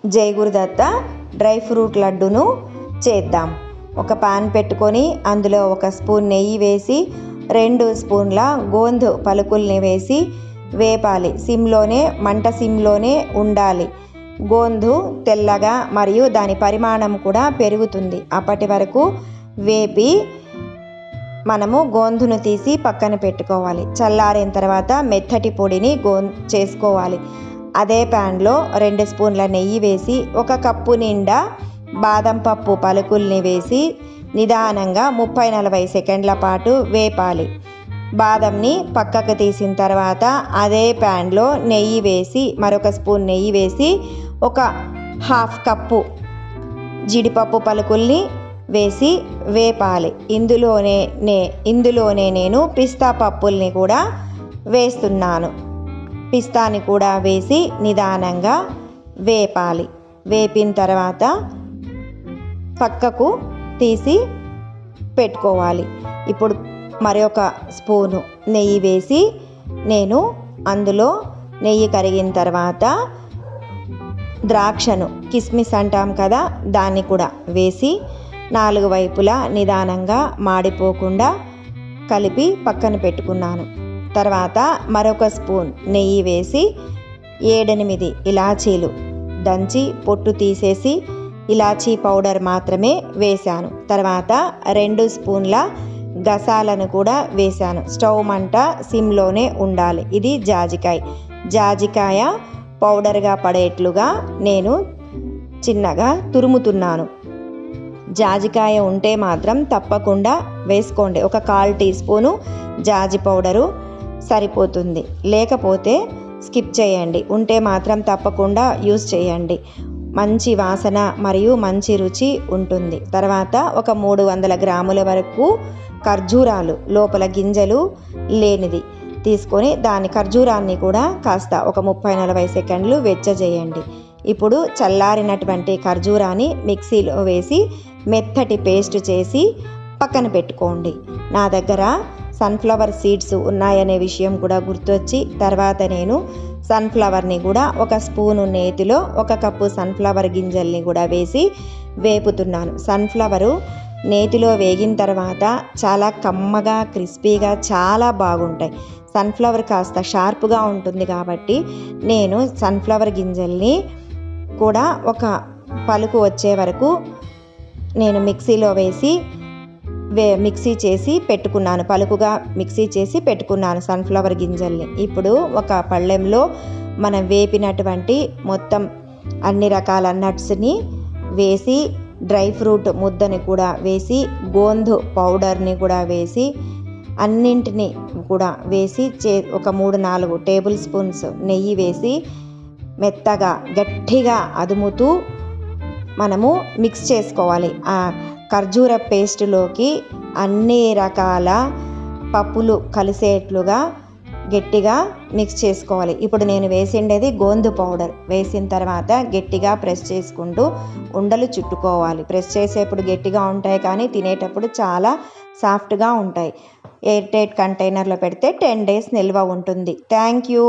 జై Gurudatta dry fruit లడ్డును చేద్దాం. ఒక పాన్ పెట్టుకొని అందులో 1 స్పూన్ నెయ్యి వేసి 2 స్పూన్ల గోందు పలుకుల్ని వేసి వేపాలి. మంట సిమ్లోనే ఉండాలి. గోందు తెల్లగా మరియు దాని పరిమాణం కూడా పెరుగుతుంది. అప్పటి వరకు వేపి మనము గోందును తీసి పక్కన పెట్టుకోవాలి. చల్లారిన తర్వాత మెత్తటి పొడిని చేసుకోవాలి. అదే ప్యాన్లో 2 స్పూన్ల నెయ్యి వేసి 1 కప్పు నిండా బాదం పప్పు పలుకుల్ని వేసి నిదానంగా 30-40 సెకండ్ల పాటు వేపాలి. బాదంని పక్కకు తీసిన తర్వాత అదే ప్యాన్లో నెయ్యి వేసి మరొక స్పూన్ నెయ్యి వేసి 1/2 కప్పు జీడిపప్పు పలుకుల్ని వేసి వేపాలి. ఇందులోనే నేను పిస్తా పప్పుల్ని కూడా వేస్తున్నాను. పిస్తాని కూడా వేసి నిదానంగా వేపాలి. వేపిన తర్వాత పక్కకు తీసి పెట్టుకోవాలి. ఇప్పుడు మరొక స్పూను నెయ్యి వేసి నేను అందులో నెయ్యి కరిగిన తర్వాత ద్రాక్షను కిస్మిస్ అంటాం కదా, దాన్ని కూడా వేసి 4 వైపులా నిదానంగా మాడిపోకుండా కలిపి పక్కన పెట్టుకున్నాను. తర్వాత మరొక స్పూన్ నెయ్యి వేసి 7-8 ఇలాచీలు దంచి పొట్టు తీసేసి ఇలాచీ పౌడర్ మాత్రమే వేశాను. తర్వాత 2 స్పూన్ల గసాలను కూడా వేశాను. స్టవ్ మంట సిమ్లోనే ఉండాలి. ఇది జాజికాయ పౌడర్గా పడేట్లుగా నేను చిన్నగా తురుముతున్నాను. జాజికాయ ఉంటే మాత్రం తప్పకుండా వేసుకోండి. 1/4 టీ స్పూను జాజి పౌడరు సరిపోతుంది. లేకపోతే స్కిప్ చేయండి. ఉంటే మాత్రం తప్పకుండా యూస్ చేయండి. మంచి వాసన మరియు మంచి రుచి ఉంటుంది. తర్వాత 300 గ్రాముల వరకు ఖర్జూరాలు లోపల గింజలు లేనిది తీసుకొని దాని ఖర్జూరాన్ని కూడా కాస్త 30-40 సెకండ్లు వెచ్చజేయండి. ఇప్పుడు చల్లారినటువంటి ఖర్జూరాన్ని మిక్సీలో వేసి మెత్తటి పేస్ట్ చేసి పక్కన పెట్టుకోండి. నా దగ్గర సన్ఫ్లవర్ సీడ్స్ ఉన్నాయనే విషయం కూడా గుర్తొచ్చి తర్వాత నేను సన్ఫ్లవర్ని కూడా 1 స్పూను నేతిలో 1 కప్పు సన్ఫ్లవర్ గింజల్ని కూడా వేసి వేపుతున్నాను. సన్ఫ్లవరు నేతిలో వేగిన తర్వాత చాలా కమ్మగా క్రిస్పీగా చాలా బాగుంటాయి. సన్ఫ్లవర్ కాస్త షార్ప్గా ఉంటుంది కాబట్టి నేను సన్ఫ్లవర్ గింజల్ని కూడా 1 పలుకు వచ్చే వరకు నేను మిక్సీలో వేసి మిక్సీ చేసి పెట్టుకున్నాను. పలుకుగా మిక్సీ చేసి పెట్టుకున్నాను సన్ఫ్లవర్ గింజల్ని. ఇప్పుడు ఒక పళ్ళెంలో మనం వేపినటువంటి మొత్తం అన్ని రకాల నట్స్ని వేసి డ్రై ఫ్రూట్ ముద్దని కూడా వేసి గోందు పౌడర్ని కూడా వేసి అన్నింటినీ కూడా వేసి ఒక 3-4 టేబుల్ స్పూన్స్ నెయ్యి వేసి మెత్తగా గట్టిగా అదుముతూ మనము మిక్స్ చేసుకోవాలి. ఆ ఖర్జూర పేస్టులోకి అన్ని రకాల పప్పులు కలిసేట్లుగా గట్టిగా మిక్స్ చేసుకోవాలి. ఇప్పుడు నేను వేసిండేది గోందు పౌడర్. వేసిన తర్వాత గట్టిగా ప్రెస్ చేసుకుంటూ ఉండలు చుట్టుకోవాలి. ప్రెస్ చేసేప్పుడు గట్టిగా ఉంటాయి కానీ తినేటప్పుడు చాలా సాఫ్ట్గా ఉంటాయి. ఎయిర్ టైట్ కంటైనర్లో పెడితే 10 days నిల్వ ఉంటుంది. Thank you.